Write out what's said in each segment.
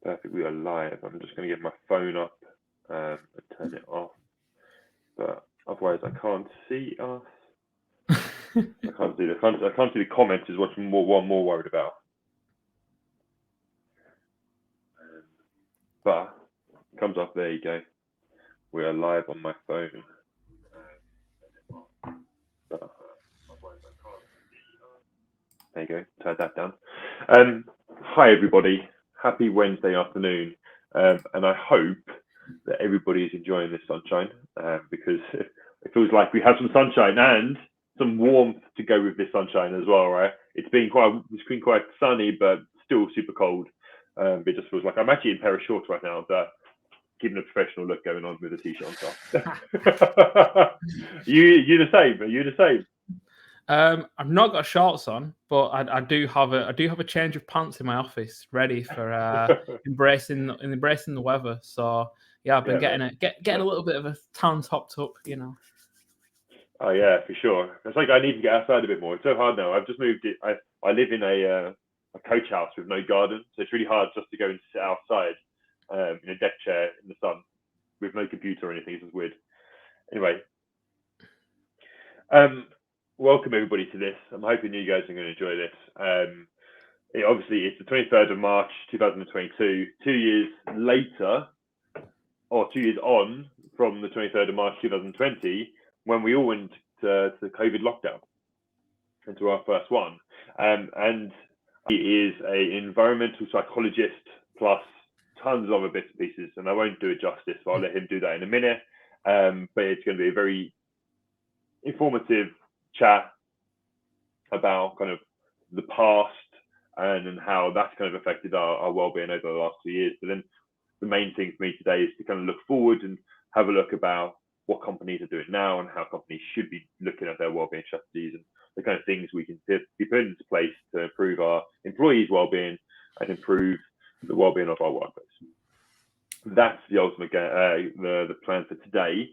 Perfect. We are live. I'm just going to get my phone up and turn it off. But otherwise, I can't see us. I can't see the comments. Is what I'm more worried about. But it comes up. There you go. We are live on my phone. But otherwise, I can't see us. There you go. Turn that down. Hi everybody. Happy Wednesday afternoon. And I hope that everybody is enjoying this sunshine because it feels like we have some sunshine and some warmth to go with this sunshine as well, right? It's been quite sunny, but still super cold. It just feels like I'm actually in a pair of shorts right now, but keeping a professional look going on with a t-shirt on top. You the same? Are you the same? I've not got shorts on, but I do have a change of pants in my office, ready for embracing the weather. So yeah, I've been getting a little bit of a tan topped up, you know. Oh yeah, for sure. It's like I need to get outside a bit more. It's so hard now. I've just moved. I live in a coach house with no garden, so it's really hard just to go and sit outside in a deck chair in the sun with no computer or anything. It's just weird. Anyway, welcome everybody to this. I'm hoping you guys are going to enjoy this. Obviously, it's the 23rd of March 2022. 2 years later, or 2 years on from the 23rd of March 2020, when we all went to COVID lockdown, into our first one. And he is an environmental psychologist plus tons of other bits and pieces, and I won't do it justice, so I'll let him do that in a minute. But it's going to be a very informative chat about kind of the past and how that's kind of affected our well-being over the last 2 years. But then the main thing for me today is to kind of look forward and have a look about what companies are doing now and how companies should be looking at their well-being strategies and the kind of things we can be put into place to improve our employees' well-being and improve the well-being of our workplace. That's the ultimate the plan for today.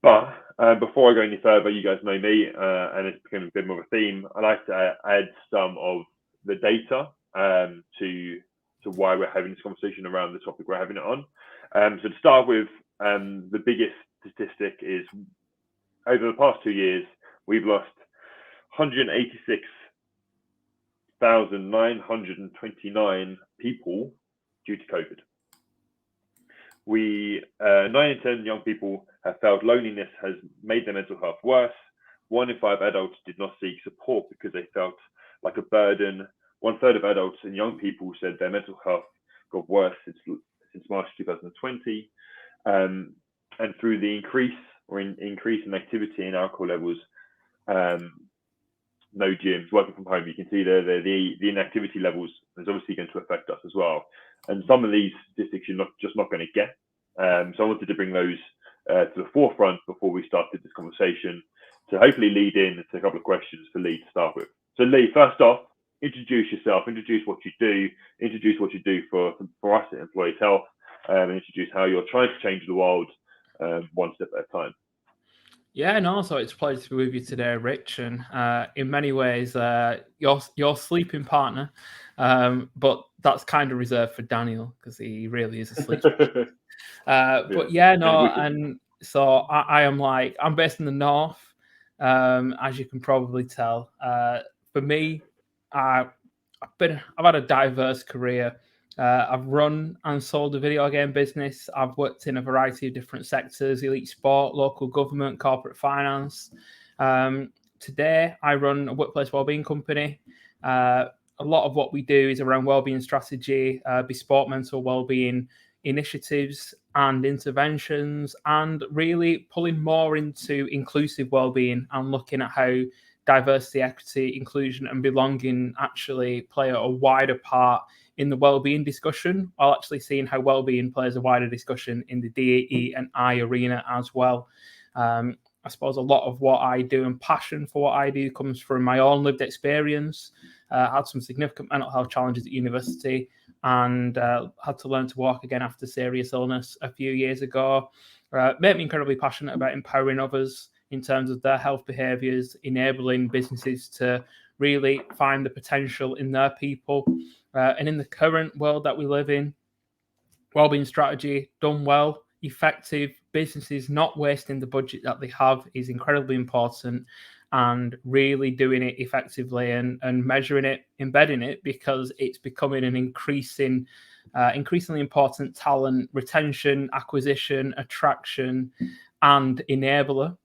But before I go any further, you guys know me, and it's becoming a bit more of a theme. I like to add some of the data to why we're having this conversation around the topic we're having it on. So to start with, the biggest statistic is over the past 2 years, we've lost 186,929 people due to COVID. 9 in 10 young people have felt loneliness has made their mental health worse. 1 in 5 adults did not seek support because they felt like a burden. 1/3 of adults and young people said their mental health got worse since March 2020. And through the increase in activity and alcohol levels, no gyms, working from home, you can see the inactivity levels is obviously going to affect us as well. And some of these statistics you're just not going to get. So I wanted to bring those to the forefront before we started this conversation to hopefully lead in to a couple of questions for Lee to start with. So Lee, first off, introduce yourself, introduce what you do for us at Employees Health, and introduce how you're trying to change the world one step at a time. Yeah, no, so it's a pleasure to be with you today, Rich, and in many ways, your sleeping partner, but that's kind of reserved for Daniel because he really is asleep. But yeah, no, and so I'm based in the north, as you can probably tell. For me, I've had a diverse career. I've run and sold a video game business. I've worked in a variety of different sectors: elite sport, local government, corporate finance. Today, I run a workplace wellbeing company. A lot of what we do is around wellbeing strategy, bespoke mental wellbeing initiatives and interventions, and really pulling more into inclusive wellbeing and looking at how diversity, equity, inclusion, and belonging actually play a wider part in the wellbeing discussion, while actually seeing how wellbeing plays a wider discussion in the DE and I arena as well. I suppose a lot of what I do and passion for what I do comes from my own lived experience. I had some significant mental health challenges at university and had to learn to walk again after serious illness a few years ago. Made me incredibly passionate about empowering others in terms of their health behaviours, enabling businesses to really find the potential in their people. And in the current world that we live in, Wellbeing strategy done well, effective, businesses not wasting the budget that they have is incredibly important, and really doing it effectively and measuring it, embedding it, because it's becoming an increasingly important talent retention, acquisition, attraction, and enabler.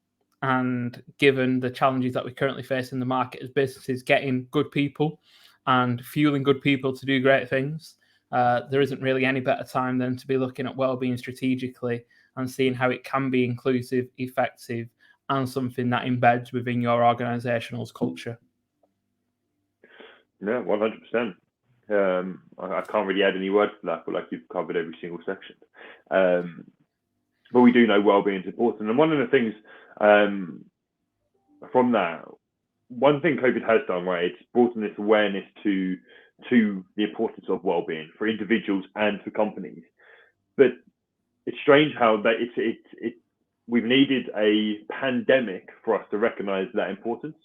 And given the challenges that we currently face in the market as businesses, getting good people and fueling good people to do great things, there isn't really any better time than to be looking at wellbeing strategically and seeing how it can be inclusive, effective, and something that embeds within your organizational's culture. Yeah, 100%. I can't really add any words to that, but like, you've covered every single section. But we do know well-being is important, and one of the things from that, one thing COVID has done, right, it's brought in this awareness to the importance of well-being for individuals and for companies. But it's strange how that we've needed a pandemic for us to recognize that importance,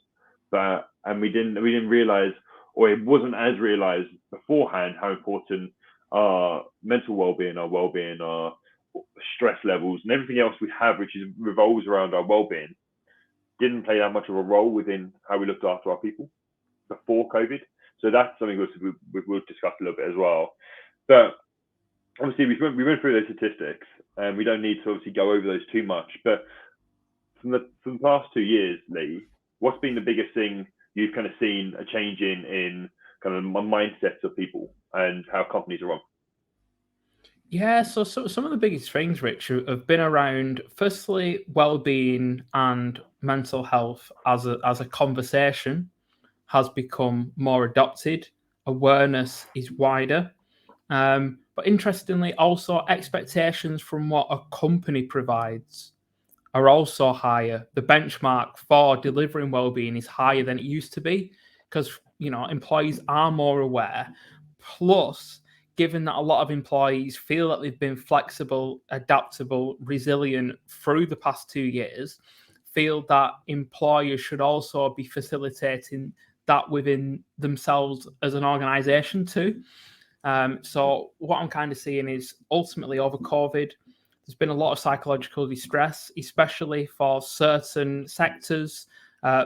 and we didn't realize, or it wasn't as realized beforehand, how important our mental well-being, our stress levels, and everything else we have, which revolves around our well-being, didn't play that much of a role within how we looked after our people before COVID. So that's something we'll discuss a little bit as well. But obviously, we went through those statistics, and we don't need to obviously go over those too much. But from the past 2 years, Lee, what's been the biggest thing you've kind of seen a change in kind of mindsets of people and how companies are run? Yeah, so some of the biggest things, Rich, have been around, firstly, well-being and mental health as a conversation has become more adopted. Awareness is wider. But interestingly, also expectations from what a company provides are also higher. The benchmark for delivering well-being is higher than it used to be, because employees are more aware. Plus, given that a lot of employees feel that they've been flexible, adaptable, resilient through the past 2 years, feel that employers should also be facilitating that within themselves as an organization too. So what I'm kind of seeing is, ultimately, over COVID, there's been a lot of psychological distress, especially for certain sectors.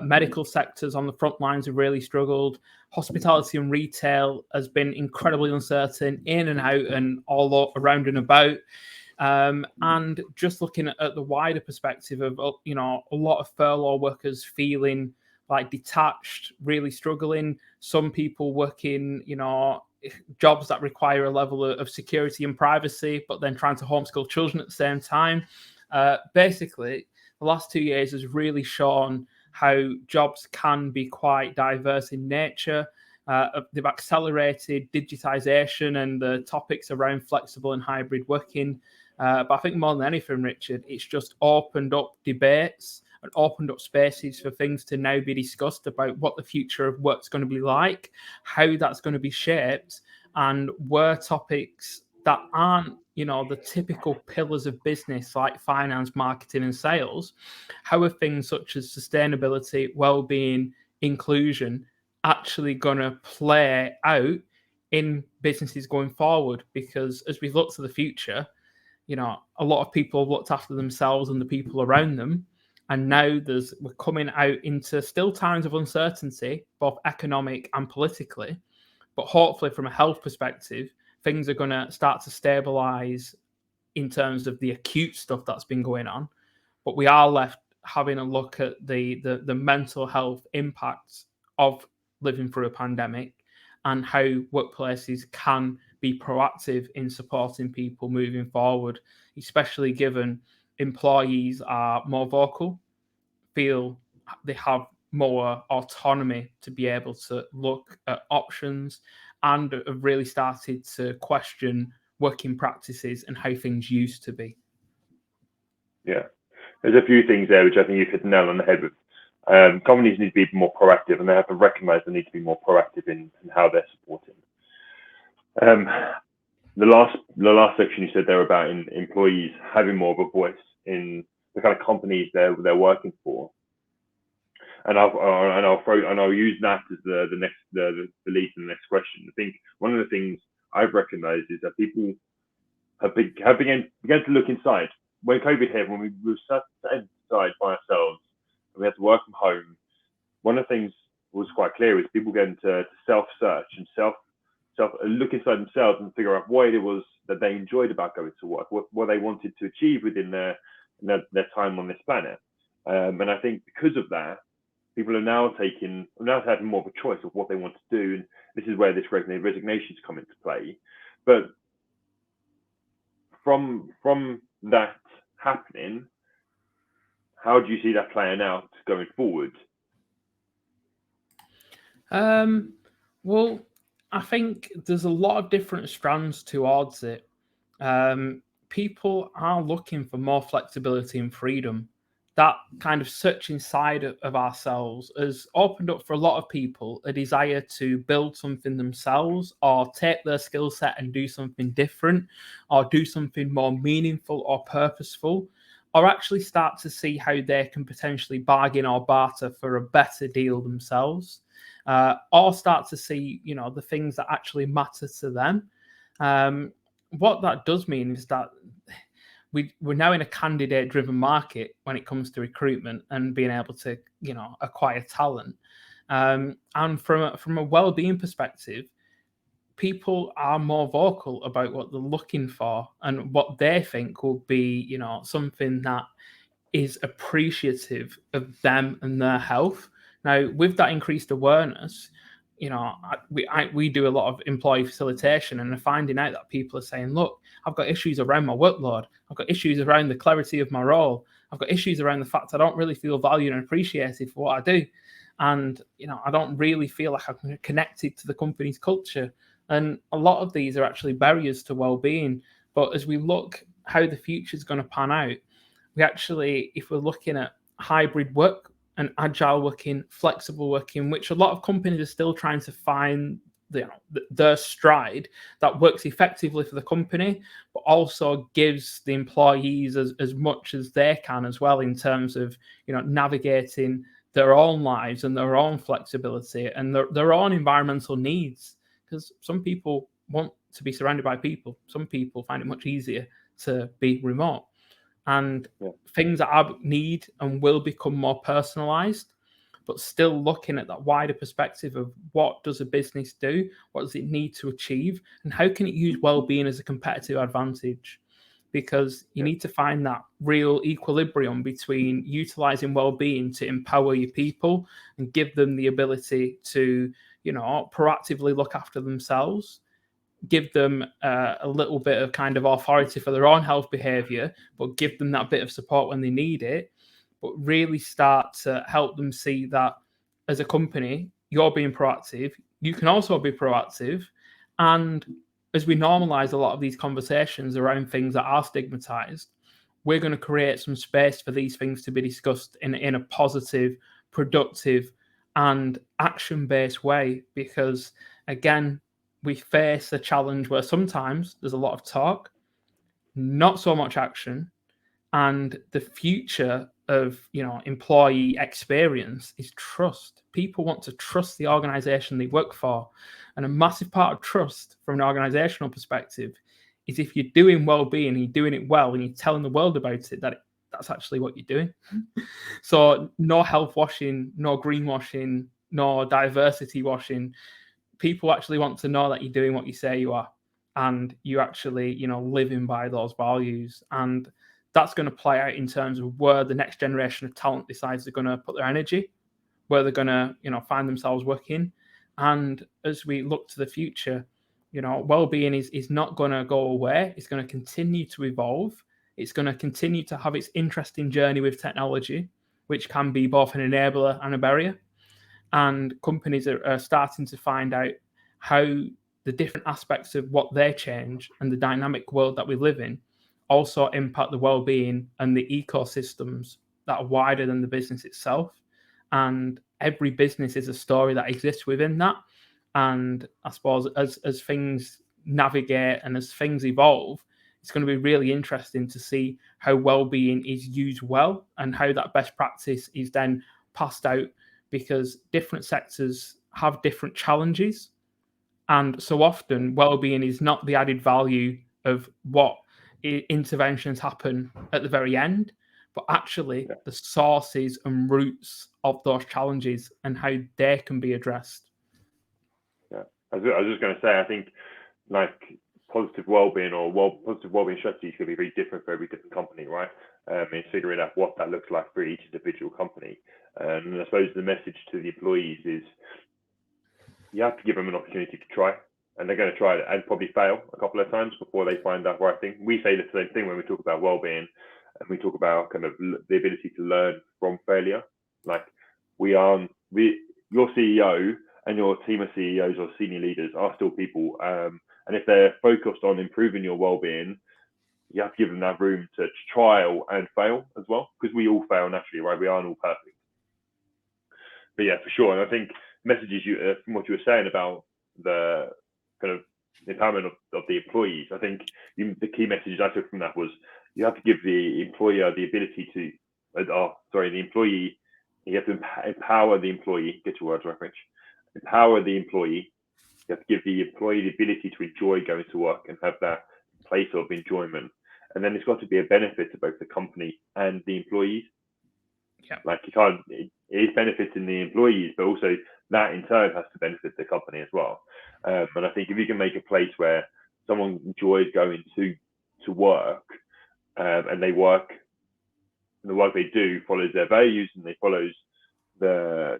Medical sectors on the front lines have really struggled. Hospitality and retail has been incredibly uncertain, in and out and all around and about. And just looking at the wider perspective of, a lot of furlough workers feeling like detached, really struggling. Some people working, jobs that require a level of security and privacy, but then trying to homeschool children at the same time. Basically, the last 2 years has really shown how jobs can be quite diverse in nature. They've accelerated digitization and the topics around flexible and hybrid working. But I think more than anything, Richard, it's just opened up debates and opened up spaces for things to now be discussed about what the future of work's going to be like, how that's going to be shaped, and where topics that aren't, the typical pillars of business like finance, marketing, and sales, how are things such as sustainability, well-being, inclusion actually going to play out in businesses going forward? Because as we look to the future, a lot of people have looked after themselves and the people around them. And now we're coming out into still times of uncertainty, both economic and politically. But hopefully, from a health perspective, things are going to start to stabilize in terms of the acute stuff that's been going on. But we are left having a look at the mental health impacts of living through a pandemic and how workplaces can be proactive in supporting people moving forward, especially given employees are more vocal, feel they have more autonomy to be able to look at options, and have really started to question working practices and how things used to be. Yeah, there's a few things there which I think you've hit the nail on the head with. Companies need to be more proactive, and they have to recognize they need to be more proactive in how they're supporting. The last section you said there about employees having more of a voice in the kind of companies they're working for, and I'll use that as the lead to the next question. I think one of the things I've recognized is that people have began to look inside. When COVID hit, when we were sat inside by ourselves, and we had to work from home, one of the things was quite clear is people getting to self-search and self look inside themselves and figure out what it was that they enjoyed about going to work, what they wanted to achieve within their time on this planet. And I think because of that, people are now having more of a choice of what they want to do, and this is where this resignations come into play. But from that happening, how do you see that playing out going forward? Well, I think there's a lot of different strands towards it. People are looking for more flexibility and freedom. That kind of search inside of ourselves has opened up for a lot of people a desire to build something themselves, or take their skill set and do something different, or do something more meaningful or purposeful, or actually start to see how they can potentially bargain or barter for a better deal themselves. Or start to see, the things that actually matter to them. What that does mean is that we're now in a candidate-driven market when it comes to recruitment and being able to, acquire talent. And from a well-being perspective, people are more vocal about what they're looking for and what they think will be, something that is appreciative of them and their health. Now, with that increased awareness, we do a lot of employee facilitation, and are finding out that people are saying, look, I've got issues around my workload. I've got issues around the clarity of my role. I've got issues around the fact I don't really feel valued and appreciated for what I do. And, I don't really feel like I'm connected to the company's culture. And a lot of these are actually barriers to well-being. But as we look how the future is going to pan out, we actually, if we're looking at hybrid work and agile working, flexible working, which a lot of companies are still trying to find their stride that works effectively for the company, but also gives the employees as much as they can as well, in terms of navigating their own lives and their own flexibility and their own environmental needs. Because some people want to be surrounded by people. Some people find it much easier to be remote. And things that I need and will become more personalized, but still looking at that wider perspective of what does a business do, what does it need to achieve, and how can it use well-being as a competitive advantage? Because you need to find that real equilibrium between utilizing well-being to empower your people and give them the ability to, proactively look after themselves, give them a little bit of kind of authority for their own health behavior, but give them that bit of support when they need it, but really start to help them see that as a company, you're being proactive. You can also be proactive. And as we normalize a lot of these conversations around things that are stigmatized, we're going to create some space for these things to be discussed in a positive, productive, and action-based way. Because again, we face a challenge where sometimes there's a lot of talk, not so much action, and the future of employee experience is trust. People want to trust the organization they work for, and a massive part of trust from an organizational perspective is if you're doing well-being, you're doing it well, and you're telling the world about it, that's actually what you're doing. So no health washing, no greenwashing, no diversity washing. People actually want to know that you're doing what you say you are, and you actually, living by those values. And that's going to play out in terms of where the next generation of talent decides they're going to put their energy, where they're going to, find themselves working. And as we look to the future, well-being is not going to go away. It's going to continue to evolve. It's going to continue to have its interesting journey with technology, which can be both an enabler and a barrier. And companies are starting to find out how the different aspects of what they change and the dynamic world that we live in also impact the well-being and the ecosystems that are wider than the business itself. And every business is a story that exists within that. And I suppose as things navigate and as things evolve, it's going to be really interesting to see how well-being is used well and how that best practice is then passed out, because different sectors have different challenges. And so often well-being is not the added value of what interventions happen at the very end, but actually the sources and roots of those challenges and how they can be addressed. Yeah, I was just going to say, I think like positive well-being or positive well-being strategies can be very different for every different company, right? And figuring out what that looks like for each individual company. And I suppose the message to the employees is you have to give them an opportunity to try, and they're going to try it and probably fail a couple of times before they find that right thing. We say the same thing when we talk about well-being, and we talk about kind of the ability to learn from failure. Like your CEO and your team of CEOs or senior leaders are still people, and if they're focused on improving your well-being, you have to give them that room to trial and fail as well, because we all fail naturally, right? We aren't all perfect. But yeah, for sure. And I think messages from what you were saying about the kind of empowerment of the employees, I think the key messages I took from that was you have to give the employer the ability to, the employee, you have to empower the employee, get your words right, Rich, empower the employee. You have to give the employee the ability to enjoy going to work and have that place of enjoyment. And then it's got to be a benefit to both the company and the employees. Yeah. Like it is benefiting the employees, but also that in turn has to benefit the company as well. And I think if you can make a place where someone enjoys going to work, and they work, and the work they do follows their values and they follows the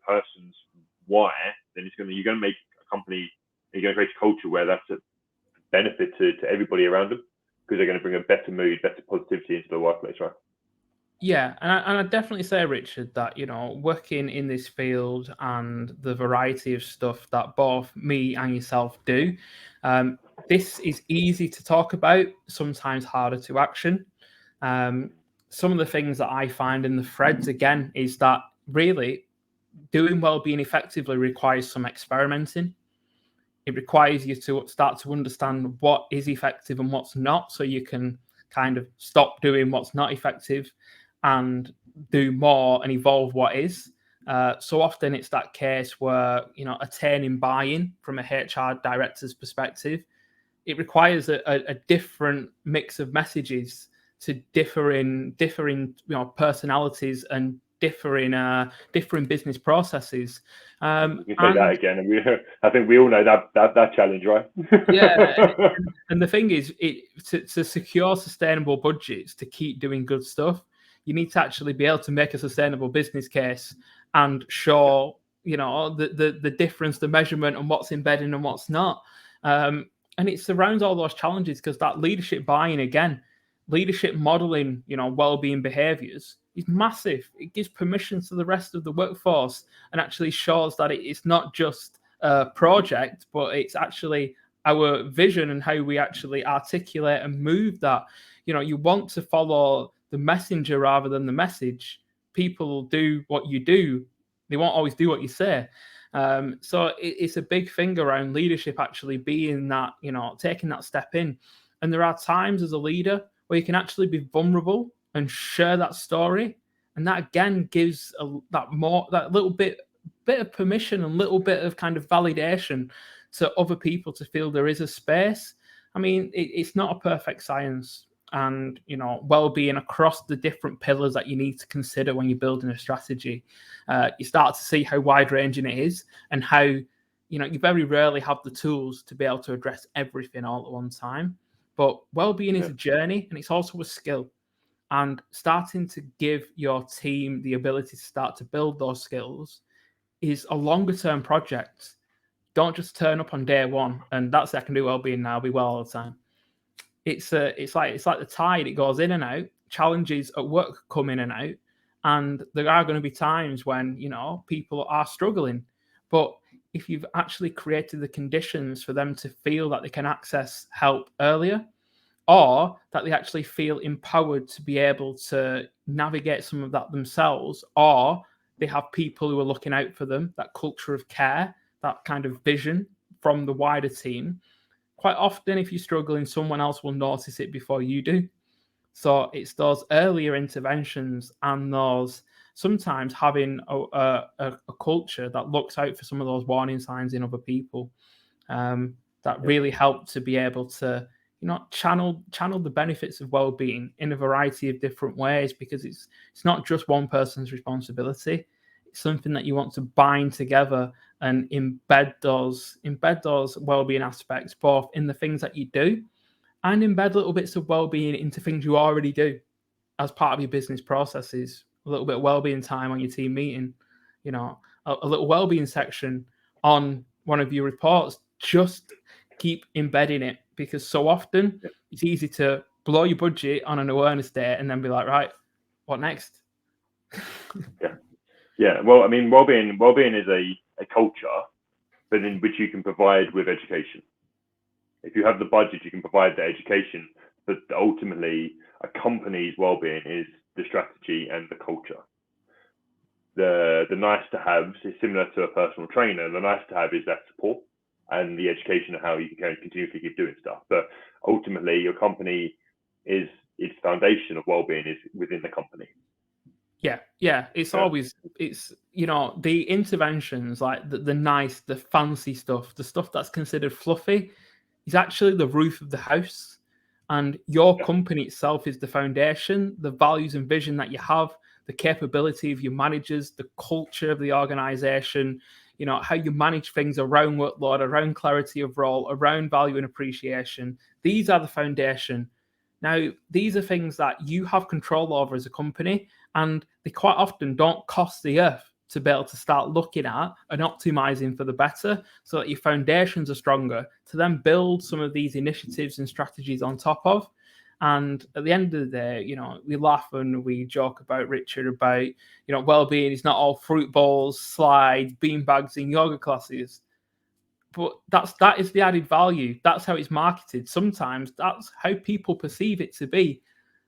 person's why, then you're going to make a company, you're going to create a culture where that's a benefit to everybody around them, because they're going to bring a better mood, better positivity into the workplace, right? Yeah, and I'd definitely say, Richard, that, working in this field and the variety of stuff that both me and yourself do, this is easy to talk about, sometimes harder to action. Some of the things that I find in the threads, again, is that really doing well-being effectively requires some experimenting. It requires you to start to understand what is effective and what's not, so you can kind of stop doing what's not effective and do more and evolve what is. So often it's that case where, attaining buy-in from a HR director's perspective, it requires a different mix of messages to differing personalities and differing business processes. You can say that again, and I think we all know that challenge, right? Yeah, and the thing is, to secure sustainable budgets to keep doing good stuff, you need to actually be able to make a sustainable business case and show, the difference, the measurement, and what's embedded and what's not. And it surrounds all those challenges, because that leadership buy-in, again, leadership modeling, well-being behaviors is massive. It gives permission to the rest of the workforce and actually shows that it's not just a project, but it's actually our vision and how we actually articulate and move that. You want to follow the messenger rather than the message. People do what you do. They won't always do what you say. So it's a big thing around leadership actually being that, taking that step in. And there are times as a leader where you can actually be vulnerable and share that story. And that again gives that little bit of permission and little bit of kind of validation to other people to feel there is a space. I mean, it's not a perfect science. And, well-being across the different pillars that you need to consider when you're building a strategy, you start to see how wide-ranging it is and how, you very rarely have the tools to be able to address everything all at one time. But well-being is a journey, and it's also a skill. And starting to give your team the ability to start to build those skills is a longer-term project. Don't just turn up on day one and that's it, I can do well-being now, I'll be well all the time. It's like the tide, it goes in and out. Challenges at work come in and out, and there are going to be times when people are struggling. But if you've actually created the conditions for them to feel that they can access help earlier, or that they actually feel empowered to be able to navigate some of that themselves, or they have people who are looking out for them, that culture of care, that kind of vision from the wider team. Quite often, if you're struggling, someone else will notice it before you do. So it's those earlier interventions and those sometimes having a culture that looks out for some of those warning signs in other people that really help to be able to channel the benefits of well-being in a variety of different ways, because it's not just one person's responsibility. It's something that you want to bind together and embed those well-being aspects both in the things that you do, and embed little bits of well-being into things you already do as part of your business processes. A little bit of well-being time on your team meeting, a little well-being section on one of your reports. Just keep embedding it, because so often it's easy to blow your budget on an awareness day and then be like, right, what next? Yeah. Well, I mean, well-being is a culture, but in which you can provide with education. If you have the budget, you can provide the education, but ultimately a company's well-being is the strategy and the culture. The nice to haves is similar to a personal trainer. The nice to have is that support and the education of how you can continuously keep doing stuff. But ultimately, your company its foundation of well-being is within the company. Yeah. It's always, the interventions, like the nice, the fancy stuff, the stuff that's considered fluffy, is actually the roof of the house. And your company itself is the foundation. The values and vision that you have, the capability of your managers, the culture of the organization, how you manage things around workload, around clarity of role, around value and appreciation. These are the foundation. Now, these are things that you have control over as a company, and they quite often don't cost the earth to be able to start looking at and optimizing for the better, so that your foundations are stronger to then build some of these initiatives and strategies on top of. And at the end of the day, we laugh and we joke about Richard about, well-being is not all fruit bowls, slides, beanbags, and yoga classes. But that is the added value. That's how it's marketed. Sometimes that's how people perceive it to be.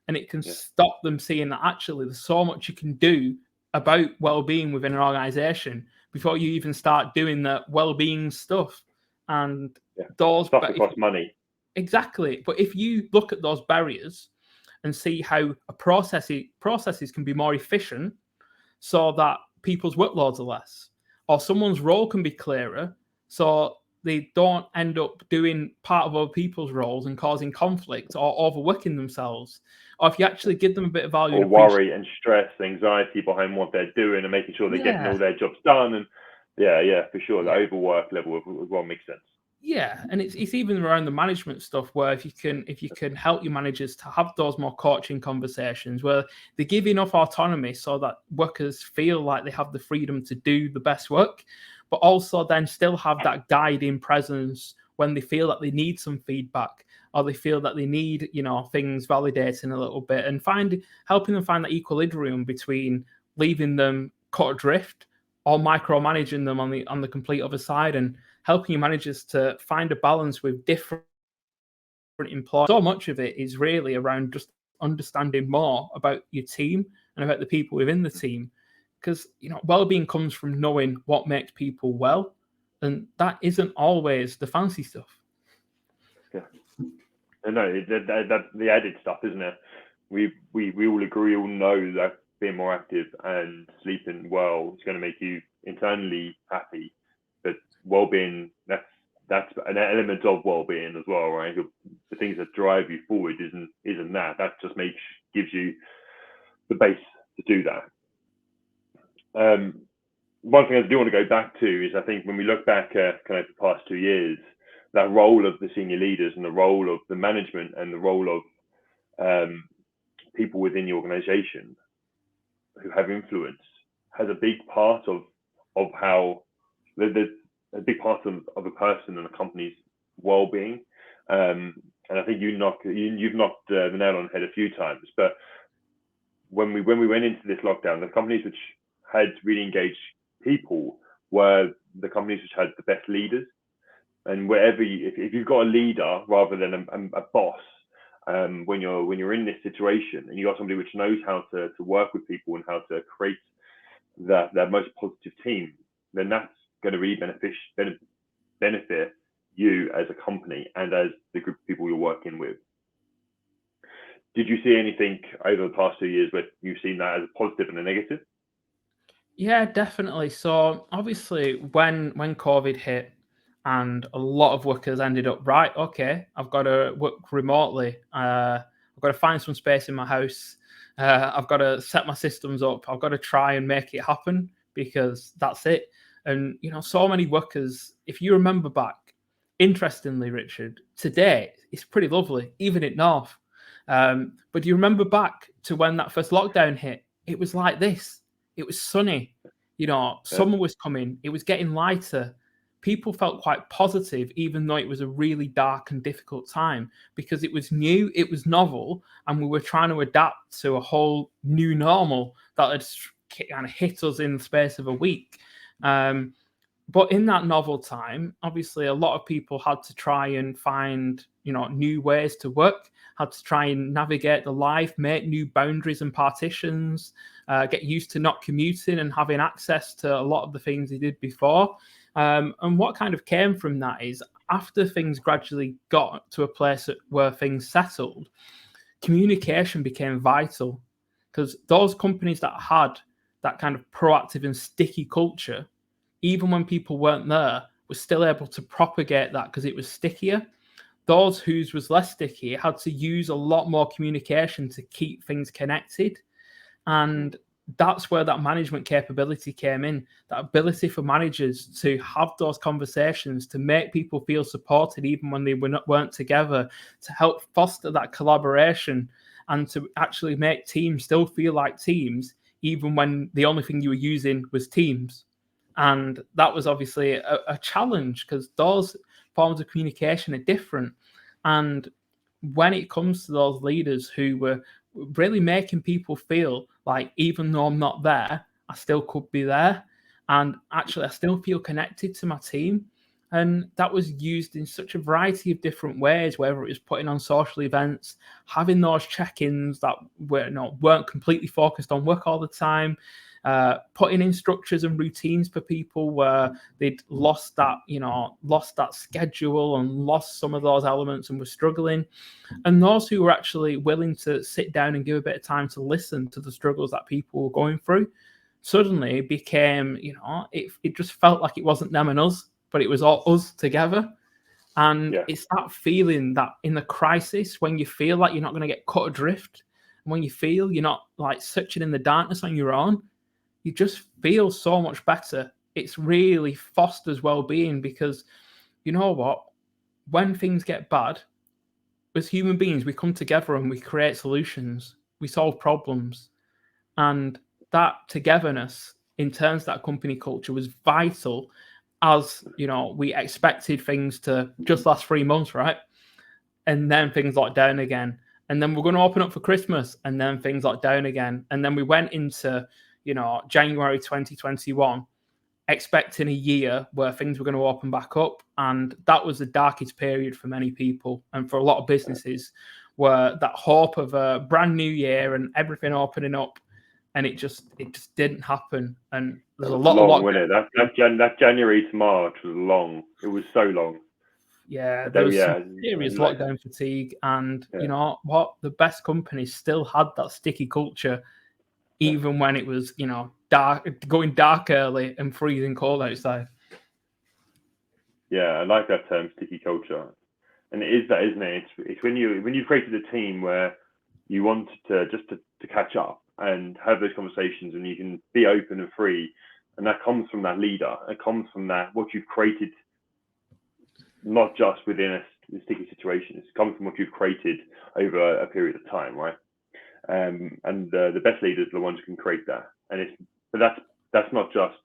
And it can stop them seeing that actually there's so much you can do about well-being within an organization before you even start doing the well-being stuff. And those stuff that costs money. Exactly. But if you look at those barriers and see how processes can be more efficient so that people's workloads are less, or someone's role can be clearer so they don't end up doing part of other people's roles and causing conflict or overworking themselves. Or if you actually give them a bit of value, or worry and stress, anxiety behind what they're doing and making sure they're getting all their jobs done. And for sure, the overwork level as well makes sense. Yeah, and it's even around the management stuff, where if you can help your managers to have those more coaching conversations where they give enough autonomy so that workers feel like they have the freedom to do the best work, but also then still have that guiding presence when they feel that they need some feedback, or they feel that they need, things validating a little bit, and helping them find that equilibrium between leaving them caught adrift or micromanaging them on the complete other side, and helping your managers to find a balance with different employees. So much of it is really around just understanding more about your team and about the people within the team, because well-being comes from knowing what makes people well, and that isn't always the fancy stuff. No, that's the added stuff, isn't it? We all agree, all know that being more active and sleeping well is going to make you internally happy. But well-being, that's an element of well-being as well, right? The things that drive you forward isn't that. That just gives you the base to do that. One thing I do want to go back to is, I think when we look back at kind of the past 2 years, that role of the senior leaders and the role of the management and the role of people within the organization who have influence has a big part of how there's a big part of a person and a company's well-being. And I think you've knocked the nail on the head a few times. But when we went into this lockdown, the companies which had really engaged people were the companies which had the best leaders. And wherever if you've got a leader rather than a boss, when you're in this situation and you got somebody which knows how to work with people and how to create that most positive team, then that's going to really benefit you as a company and as the group of people you're working with. Did you see anything over the past 2 years where you've seen that as a positive and a negative? Yeah, definitely. So obviously when COVID hit, And a lot of workers ended up, right, okay, I've got to work remotely. I've got to find some space in my house. I've got to set my systems up. I've got to try and make it happen because that's it. And, so many workers, if you remember back, interestingly, Richard, today it's pretty lovely, even in North. But do you remember back to when that first lockdown hit? It was like this. It was sunny. Summer was coming. It was getting lighter. People felt quite positive, even though it was a really dark and difficult time, because it was new, it was novel, and we were trying to adapt to a whole new normal that had kind of hit us in the space of a week. But in that novel time, obviously, a lot of people had to try and find, new ways to work, had to try and navigate the life, make new boundaries and partitions, get used to not commuting and having access to a lot of the things they did before. And what kind of came from that is after things gradually got to a place where things settled, communication became vital, because those companies that had that kind of proactive and sticky culture, even when people weren't there, were still able to propagate that because it was stickier. Those whose was less sticky had to use a lot more communication to keep things connected. And that's where that management capability came in, that ability for managers to have those conversations, to make people feel supported even when they weren't together, to help foster that collaboration, and to actually make teams still feel like teams, even when the only thing you were using was Teams. And that was obviously a challenge, because those forms of communication are different. And when it comes to those leaders who were really making people feel like, even though I'm not there, I still could be there. And actually, I still feel connected to my team. And that was used in such a variety of different ways, whether it was putting on social events, having those check-ins that weren't completely focused on work all the time, putting in structures and routines for people where they'd lost that schedule and lost some of those elements and were struggling. And those who were actually willing to sit down and give a bit of time to listen to the struggles that people were going through suddenly became, it just felt like it wasn't them and us, but it was all us together. And it's that feeling that in the crisis, when you feel like you're not going to get cut adrift, and when you feel you're not like searching in the darkness on your own, you just feel so much better. It's really fosters well-being, because you know what? When things get bad, as human beings, we come together and we create solutions. We solve problems. And that togetherness in terms of that company culture was vital, as, we expected things to just last 3 months, right? And then things locked down again. And then we're going to open up for Christmas, and then things locked down again. And then we went into, January 2021, expecting a year where things were going to open back up. And that was the darkest period for many people and for a lot of businesses, where that hope of a brand new year and everything opening up, and it just didn't happen. And there's a lot long, of wasn't it? That January to March was long. It was so long. Yeah, there was some serious lockdown fatigue, and you know what? The best companies still had that sticky culture, even when it was, going dark early and freezing cold outside. Yeah, I like that term, sticky culture, and it is that, isn't it? It's when you've created a team where you want to catch up and have those conversations, and you can be open and free, and that comes from that leader. It comes from that what you've created, not just within a sticky situation. It's come from what you've created over a period of time, right? And the best leaders are the ones who can create that. But that's not just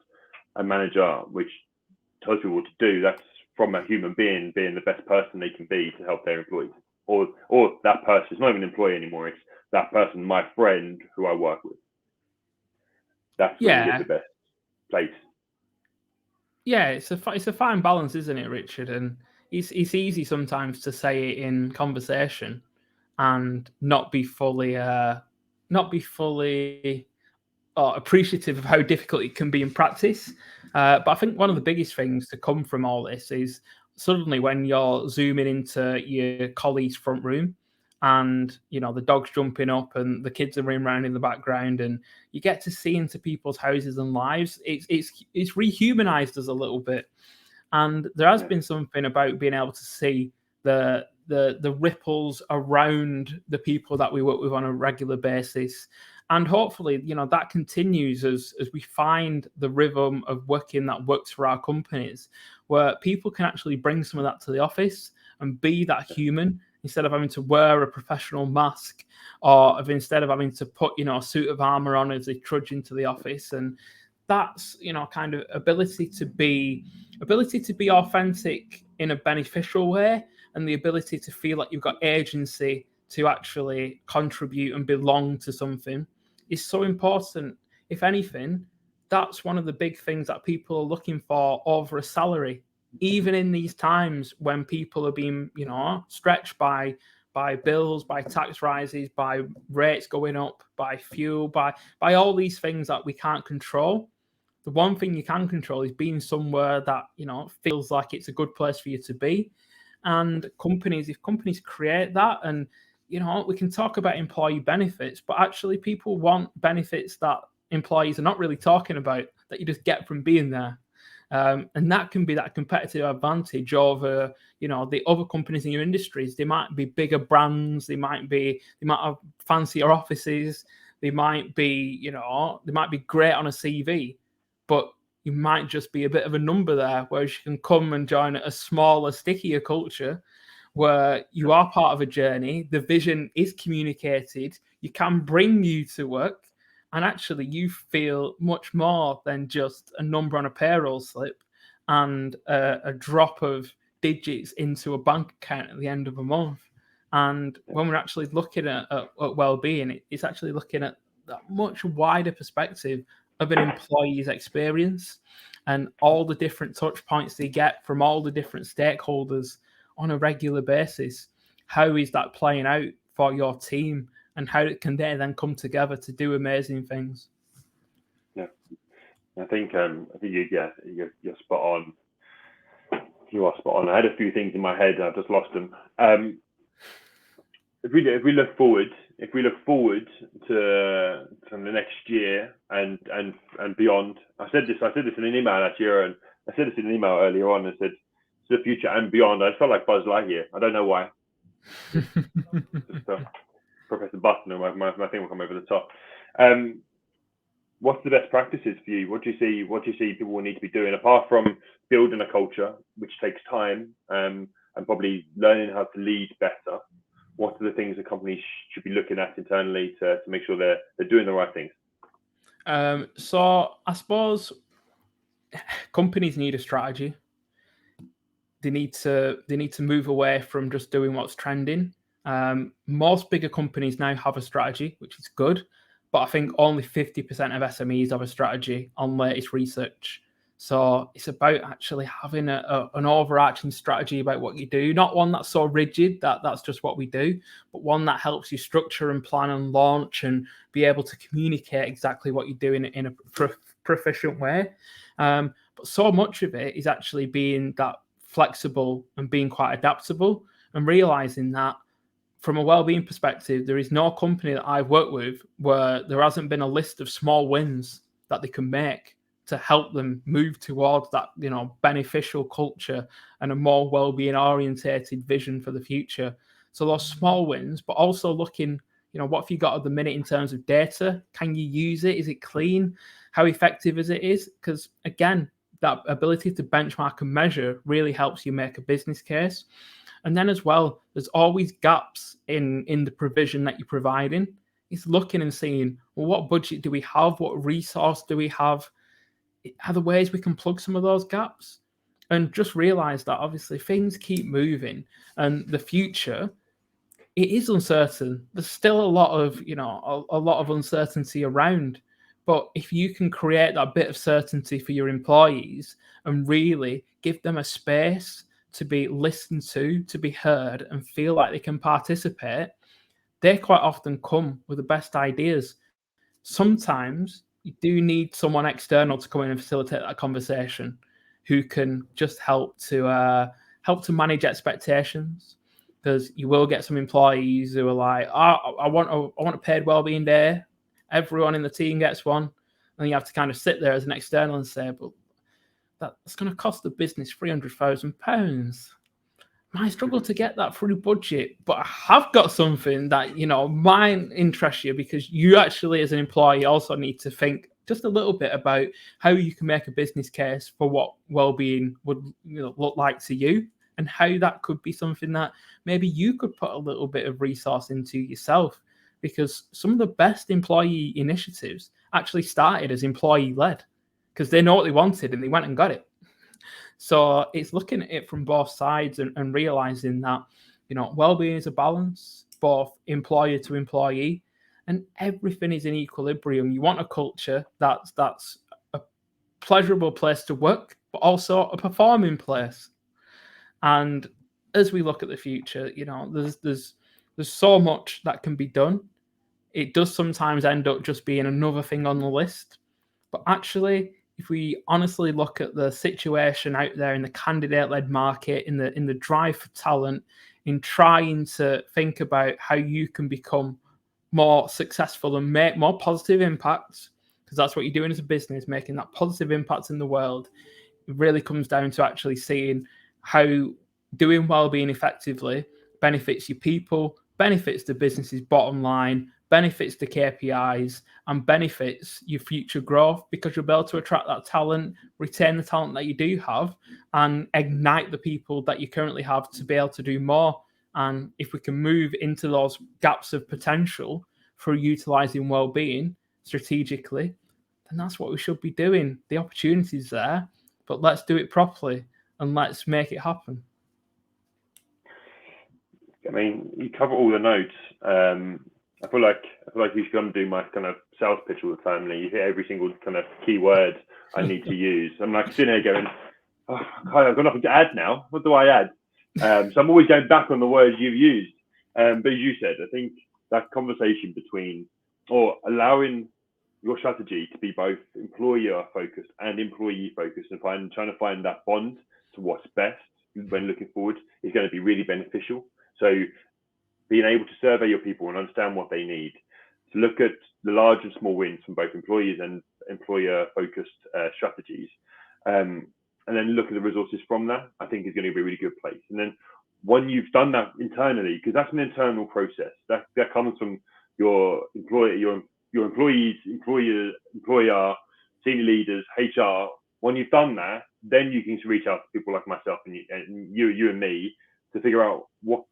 a manager which tells people what to do. That's from a human being being the best person they can be to help their employees, or that person. It's not even an employee anymore. It's that person, my friend, who I work with. That's when you get the best place. Yeah, it's a fine balance, isn't it, Richard? And it's easy sometimes to say it in conversation and not be fully appreciative of how difficult it can be in practice. But I think one of the biggest things to come from all this is suddenly when you're zooming into your colleague's front room, and the dog's jumping up and the kids are running around in the background, and you get to see into people's houses and lives. It's rehumanized us a little bit. And there has been something about being able to see the ripples around the people that we work with on a regular basis. And hopefully, that continues as we find the rhythm of working that works for our companies, where people can actually bring some of that to the office and be that human instead of having to wear a professional mask, or instead of having to put, a suit of armor on as they trudge into the office. And that's, kind of ability to be authentic in a beneficial way, and the ability to feel like you've got agency to actually contribute and belong to something is so important. If anything, that's one of the big things that people are looking for over a salary, even in these times when people are being, stretched by bills, by tax rises, by rates going up, by fuel, by all these things that we can't control. The one thing you can control is being somewhere that, feels like it's a good place for you to be. And if companies create that, and, we can talk about employee benefits, but actually people want benefits that employees are not really talking about, that you just get from being there. And that can be that competitive advantage over, the other companies in your industries. They might be bigger brands, they might have fancier offices, they might be great on a CV, but you might just be a bit of a number there, whereas you can come and join a smaller, stickier culture where you are part of a journey, the vision is communicated, you can bring you to work, and actually you feel much more than just a number on a payroll slip and a drop of digits into a bank account at the end of a month. And when we're actually looking at well-being, it's actually looking at that much wider perspective of an employee's experience and all the different touch points they get from all the different stakeholders on a regular basis. How is that playing out for your team, and how can they then come together to do amazing things? Yeah, I think you're spot on. You are spot on. I had a few things in my head and I've just lost them. If we look forward to the next year and beyond, I said this in an email last year, and I said this in an email earlier on. I said, to the future and beyond. I felt like Buzz Lightyear. I don't know why. Just press the button and my thing will come over the top. What's the best practices for you? What do you see people will need to be doing, apart from building a culture, which takes time, and probably learning how to lead better? What are the things that companies should be looking at internally to make sure they're doing the right things? So I suppose companies need a strategy. They need to move away from just doing what's trending. Most bigger companies now have a strategy, which is good, but I think only 50% of SMEs have a strategy on latest research. So it's about actually having an overarching strategy about what you do, not one that's so rigid that that's just what we do, but one that helps you structure and plan and launch and be able to communicate exactly what you're doing in a proficient way. But so much of it is actually being that flexible and being quite adaptable, and realizing that from a well-being perspective, there is no company that I've worked with where there hasn't been a list of small wins that they can make to help them move towards that, beneficial culture and a more well-being orientated vision for the future. So those small wins, but also looking, what have you got at the minute in terms of data? Can you use it? Is it clean? How effective is it? Because again, that ability to benchmark and measure really helps you make a business case. And then as well, there's always gaps in the provision that you're providing. It's looking and seeing, well, what budget do we have? What resource do we have? Are there ways we can plug some of those gaps? And just realize that obviously things keep moving, and the future, it is uncertain. There's still a lot of, a lot of uncertainty around. But if you can create that bit of certainty for your employees and really give them a space to be listened to be heard and feel like they can participate, they quite often come with the best ideas. Sometimes you do need someone external to come in and facilitate that conversation, who can just help to manage expectations. Because you will get some employees who are like, I want a paid wellbeing day. Everyone in the team gets one. And you have to kind of sit there as an external and say, but that's going to cost the business £300,000. I struggle to get that through budget, but I have got something that, might interest you, because you actually, as an employee, also need to think just a little bit about how you can make a business case for what well-being would look like to you, and how that could be something that maybe you could put a little bit of resource into yourself, because some of the best employee initiatives actually started as employee-led, because they know what they wanted and they went and got it. So it's looking at it from both sides and realizing that, well-being is a balance, both employer to employee, and everything is in equilibrium. You want a culture that's a pleasurable place to work, but also a performing place. And as we look at the future, there's so much that can be done. It does sometimes end up just being another thing on the list, but actually, if we honestly look at the situation out there in the candidate-led market, in the drive for talent, in trying to think about how you can become more successful and make more positive impacts, because that's what you're doing as a business, making that positive impact in the world, it really comes down to actually seeing how doing well-being effectively benefits your people, benefits the business's bottom line, benefits the KPIs, and benefits your future growth, because you'll be able to attract that talent, retain the talent that you do have, and ignite the people that you currently have to be able to do more. And if we can move into those gaps of potential through utilizing well-being strategically, then that's what we should be doing. The opportunity's there, but let's do it properly and let's make it happen. I mean, you cover all the notes. I feel like you should come do my kind of sales pitch all the time. You hit every single kind of key word I need to use. I'm like sitting here going, oh, God, I've got nothing to add now. What do I add? So I'm always going back on the words you've used. But as you said, I think that conversation between, or allowing your strategy to be both employer focused and employee focused, and trying to find that bond to what's best when looking forward is going to be really beneficial. So being able to survey your people and understand what they need, to look at the large and small wins from both employees and employer-focused strategies, and then look at the resources from that, I think is going to be a really good place. And then when you've done that internally, because that's an internal process, that comes from your employees, employer, senior leaders, HR. When you've done that, then you can reach out to people like myself and you and me to figure out what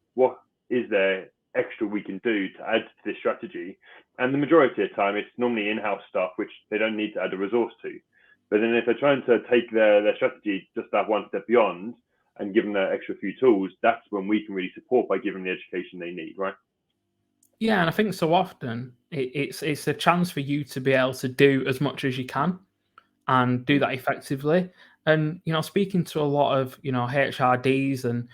is there extra we can do to add to this strategy. And the majority of the time, it's normally in-house stuff, which they don't need to add a resource to. But then if they're trying to take their strategy just that one step beyond and give them that extra few tools, that's when we can really support by giving them the education they need, right? Yeah, and I think so often it's a chance for you to be able to do as much as you can and do that effectively. And, speaking to a lot of, HRDs, and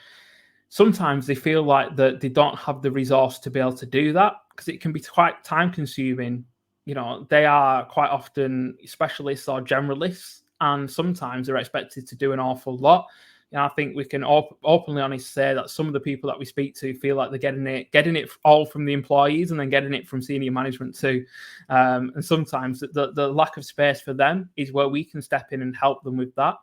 sometimes they feel like that they don't have the resource to be able to do that, because it can be quite time consuming. They are quite often specialists or generalists, and sometimes they're expected to do an awful lot. I think we can openly honestly say that some of the people that we speak to feel like they're getting it all from the employees and then getting it from senior management too. And sometimes the lack of space for them is where we can step in and help them with that.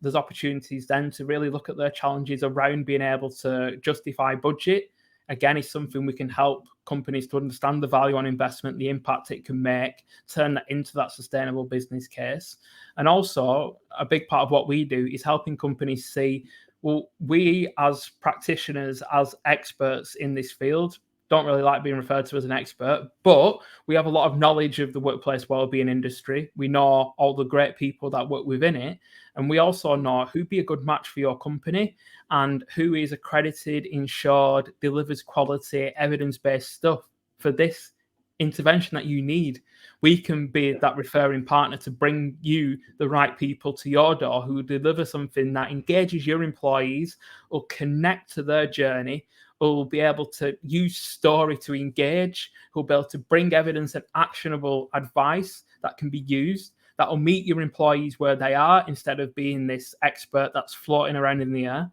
There's opportunities then to really look at their challenges around being able to justify budget. Again, is something we can help companies to understand the value on investment, the impact it can make, turn that into that sustainable business case. And also, a big part of what we do is helping companies see, well, we as practitioners, as experts in this field, don't really like being referred to as an expert, but we have a lot of knowledge of the workplace wellbeing industry. We know all the great people that work within it. And we also know who'd be a good match for your company and who is accredited, insured, delivers quality, evidence-based stuff for this intervention that you need. We can be that referring partner to bring you the right people to your door who deliver something that engages your employees, will connect to their journey, will be able to use story to engage, who'll be able to bring evidence and actionable advice that can be used, that will meet your employees where they are instead of being this expert that's floating around in the air,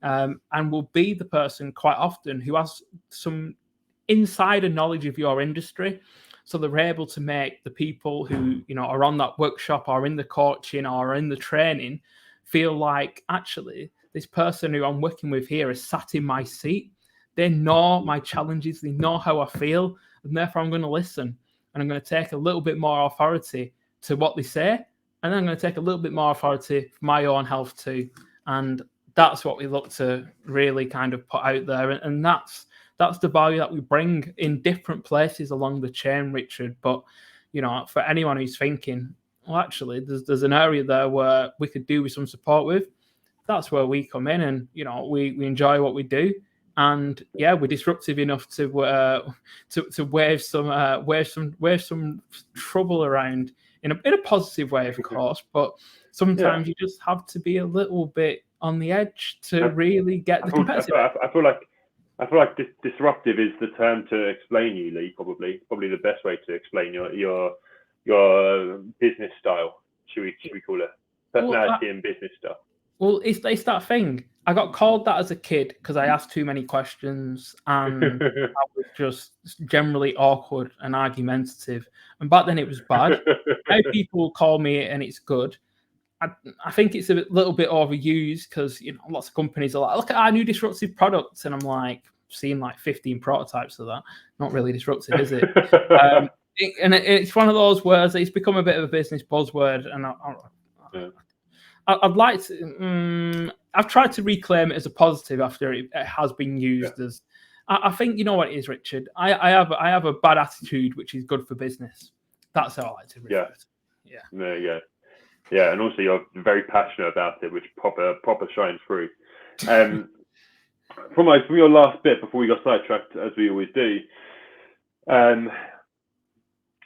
and will be the person quite often who has some insider knowledge of your industry. So they're able to make the people who, are on that workshop or in the coaching or in the training feel like, actually, this person who I'm working with here is sat in my seat. They know my challenges, they know how I feel, and therefore I'm going to listen. And I'm going to take a little bit more authority to what they say, and then I'm going to take a little bit more authority for my own health too. And that's what we look to really kind of put out there. And that's the value that we bring in different places along the chain, Richard. But, for anyone who's thinking, well, actually, there's an area there where we could do with some support with, that's where we come in, and, we enjoy what we do. And yeah, we're disruptive enough to wave some trouble around in a positive way, of course. But sometimes you just have to be a little bit on the edge to really get the competitive. I feel like disruptive is the term to explain you, Lee. Probably the best way to explain your business style. Should we call it personality and business style? Well, it's that thing. I got called that as a kid because I asked too many questions and I was just generally awkward and argumentative. And back then it was bad. Now people call me it and it's good. I think it's a little bit overused because lots of companies are like, look at our new disruptive products, and I'm like seeing like 15 prototypes of that. Not really disruptive, is it? It's one of those words that it's become a bit of a business buzzword, and I'd like to. I've tried to reclaim it as a positive after it has been used as. I think you know what it is, Richard. I have a bad attitude, which is good for business. That's how I like to refer to it. Yeah. There you go. Yeah, and also you're very passionate about it, which proper shines through. From your last bit before we got sidetracked, as we always do,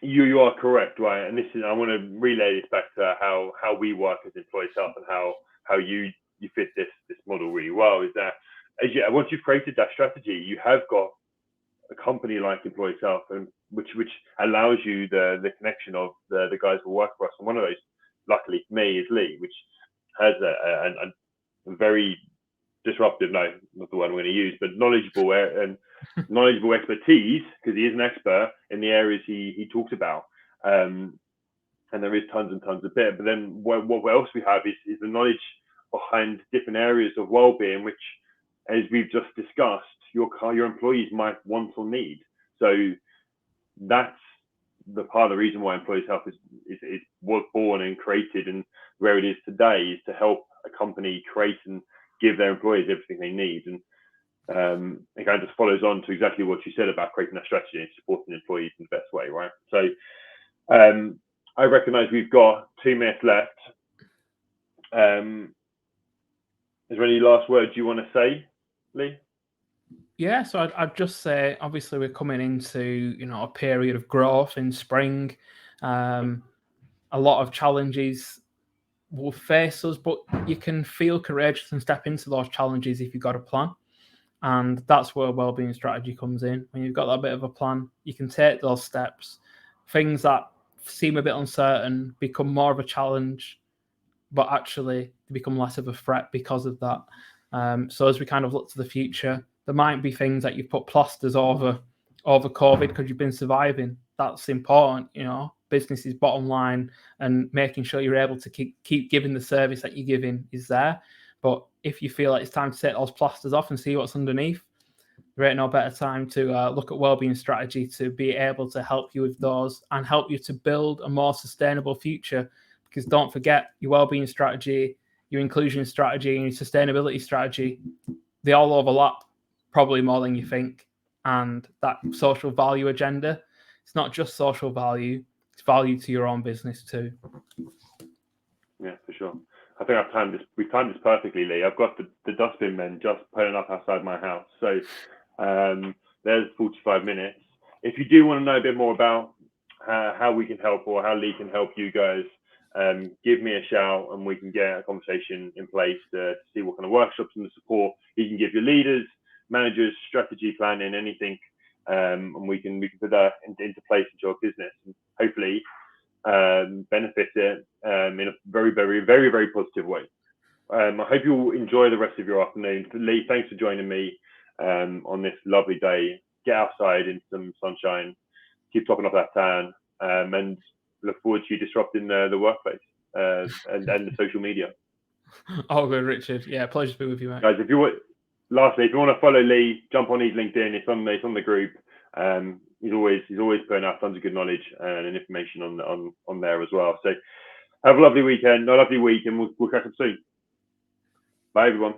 you are correct, right? And I want to relay this back to how we work as Employees Health and how you fit this model really well. Is that once you've created that strategy, you have got a company like Employees Health, and which allows you the connection of the guys who work for us. And one of those, luckily for me, is Lee, which has a very disruptive, no, not the word I'm going to use, but knowledgeable expertise, because he is an expert in the areas he talks about. And there is tons and tons of it. But then what else we have is the knowledge behind different areas of well-being, which, as we've just discussed, your employees might want or need. So that's the part of the reason why Employees Health was born and created, and where it is today is to help a company create and give their employees everything they need. And it kind of just follows on to exactly what you said about creating that strategy and supporting employees in the best way, right? So I recognize we've got 2 minutes left. Is there any last words you want to say, Lee? Yeah, so I'd just say, obviously, we're coming into a period of growth in spring. A lot of challenges will face us, but you can feel courageous and step into those challenges if you've got a plan. And that's where wellbeing strategy comes in. When you've got that bit of a plan, you can take those steps. Things that seem a bit uncertain become more of a challenge, but actually they become less of a threat because of that. So as we kind of look to the future, there might be things that you put plasters over COVID because you've been surviving. That's important, business is bottom line, and making sure you're able to keep giving the service that you're giving is there. But if you feel like it's time to take those plasters off and see what's underneath, there ain't no better time to look at wellbeing strategy to be able to help you with those and help you to build a more sustainable future. Because don't forget, your wellbeing strategy, your inclusion strategy, and your sustainability strategy, they all overlap probably more than you think. And that social value agenda, it's not just social value, it's value to your own business too. Yeah, for sure. I think we've timed this perfectly, Lee. I've got the dustbin men just pulling up outside my house. So there's 45 minutes. If you do want to know a bit more about how we can help, or how Lee can help you guys, give me a shout and we can get a conversation in place to see what kind of workshops and the support you can give your leaders, managers, strategy planning, anything, and we can put that into place into your business and hopefully benefit it in a very, very, very, very positive way. I hope you'll enjoy the rest of your afternoon. Lee, thanks for joining me on this lovely day. Get outside in some sunshine, keep topping off that tan, and look forward to you disrupting the workplace and the social media. All good, Richard. Yeah, pleasure to be with you, mate. Guys, if you want to follow Lee, jump on his LinkedIn. It's on the group. He's always putting out tons of good knowledge and information on there as well. So have a lovely weekend, a lovely week, and we'll catch up soon. Bye, everyone.